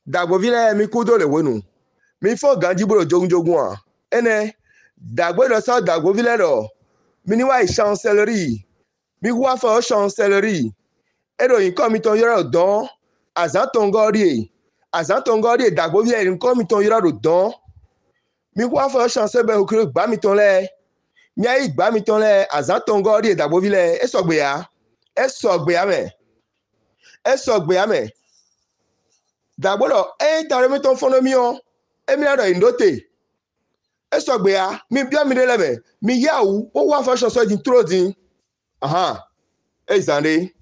Dagbovile mi kudo le wenu. Mi fo ganji bolo jogun a. Ene dagbo do so dagbovile do. Mi ni wa chancellerie. Mi wa fo chancellerie. Edo yin ko mi ton yoro don. Azan tongori. Azan tongori dagbovile yin ko mi ton yoro don. Mi wa fo chancelle be okere gba mi ton le. Mi ayi gba mi ton le azan tongori dagbovile e sogbe ya. E sogbe ya me. E sogbe ya me. Dagbolo tare mi ton fono mi o mi na do indote e so gbe ya mi bia mi de lebe mi yawu o wa fa chanson din tro din aha e zande